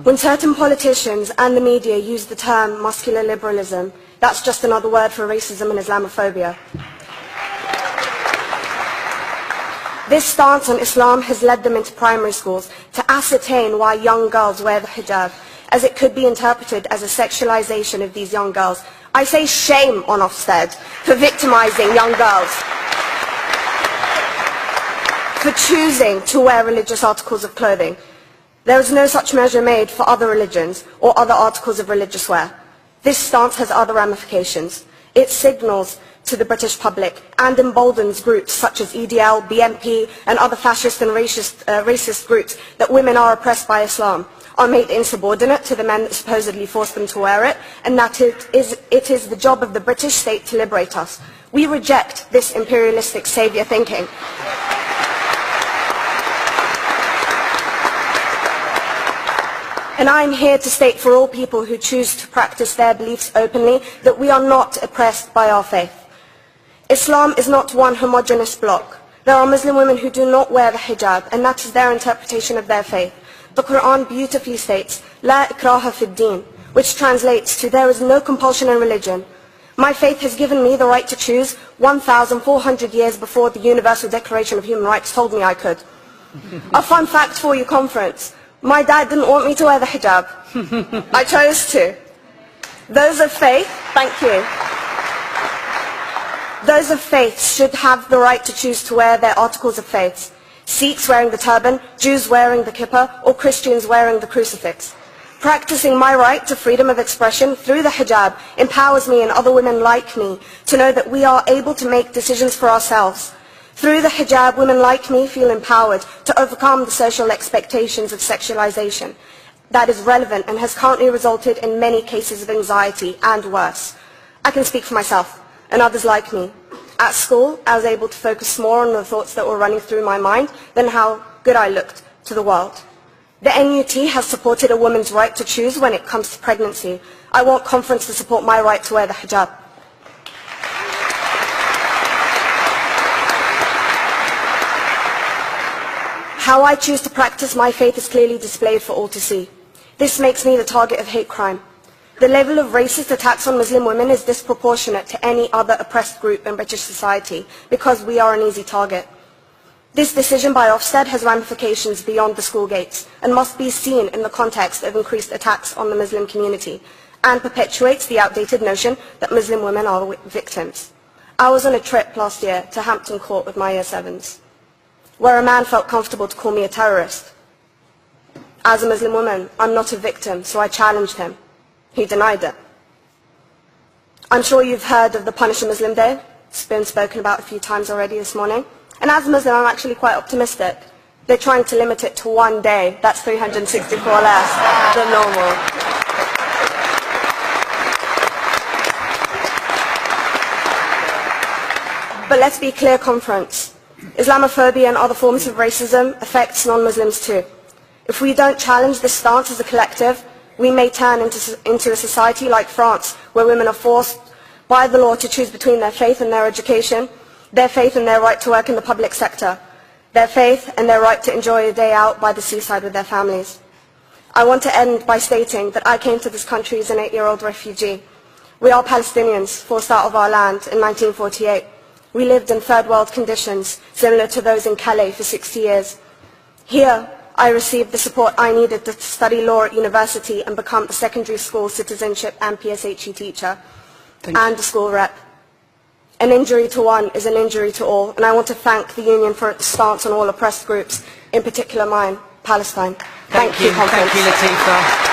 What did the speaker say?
When certain politicians and the media use the term muscular liberalism, that's just another word for racism and Islamophobia. This stance on Islam has led them into primary schools to ascertain why young girls wear the hijab, as it could be interpreted as a sexualization of these young girls. I say shame on Ofsted for victimizing young girls, for choosing to wear religious articles of clothing. There is no such measure made for other religions or other articles of religious wear. This stance has other ramifications. It signals to the British public and emboldens groups such as EDL, BNP and other fascist and racist groups that women are oppressed by Islam, are made insubordinate to the men that supposedly force them to wear it, and that it is the job of the British state to liberate us. We reject this imperialistic saviour thinking. And I am here to state for all people who choose to practice their beliefs openly that we are not oppressed by our faith. Islam is not one homogeneous block. There are Muslim women who do not wear the hijab, and that is their interpretation of their faith. The Quran beautifully states, "La ikraha fid din," which translates to, "There is no compulsion in religion." My faith has given me the right to choose 1,400 years before the Universal Declaration of Human Rights told me I could. A fun fact for you, conference. My dad didn't want me to wear the hijab. I chose to. Those of faith, thank you. Those of faith should have the right to choose to wear their articles of faith. Sikhs wearing the turban, Jews wearing the kippah, or Christians wearing the crucifix. Practicing my right to freedom of expression through the hijab empowers me and other women like me to know that we are able to make decisions for ourselves. Through the hijab, women like me feel empowered to overcome the social expectations of sexualization that is relevant and has currently resulted in many cases of anxiety and worse. I can speak for myself and others like me. At school, I was able to focus more on the thoughts that were running through my mind than how good I looked to the world. The NUT has supported a woman's right to choose when it comes to pregnancy. I want conference to support my right to wear the hijab. How I choose to practice my faith is clearly displayed for all to see. This makes me the target of hate crime. The level of racist attacks on Muslim women is disproportionate to any other oppressed group in British society because we are an easy target. This decision by Ofsted has ramifications beyond the school gates and must be seen in the context of increased attacks on the Muslim community and perpetuates the outdated notion that Muslim women are victims. I was on a trip last year to Hampton Court with my Year 7s, where a man felt comfortable to call me a terrorist. As a Muslim woman, I'm not a victim, so I challenged him. He denied it. I'm sure you've heard of the Punish a Muslim Day. It's been spoken about a few times already this morning. And as a Muslim, I'm actually quite optimistic. They're trying to limit it to one day. That's 364 less than normal. But let's be clear, conference. Islamophobia and other forms of racism affects non-Muslims too. If we don't challenge this stance as a collective, we may turn into a society like France, where women are forced by the law to choose between their faith and their education, their faith and their right to work in the public sector, their faith and their right to enjoy a day out by the seaside with their families. I want to end by stating that I came to this country as an 8-year-old refugee. We are Palestinians, forced out of our land in 1948. We lived in third world conditions, similar to those in Calais for 60 years. Here, I received the support I needed to study law at university and become a secondary school citizenship and PSHE teacher and a school rep. An injury to one is an injury to all, and I want to thank the Union for its stance on all oppressed groups, in particular mine, Palestine. Thank you, conference. Thank you, Latifah.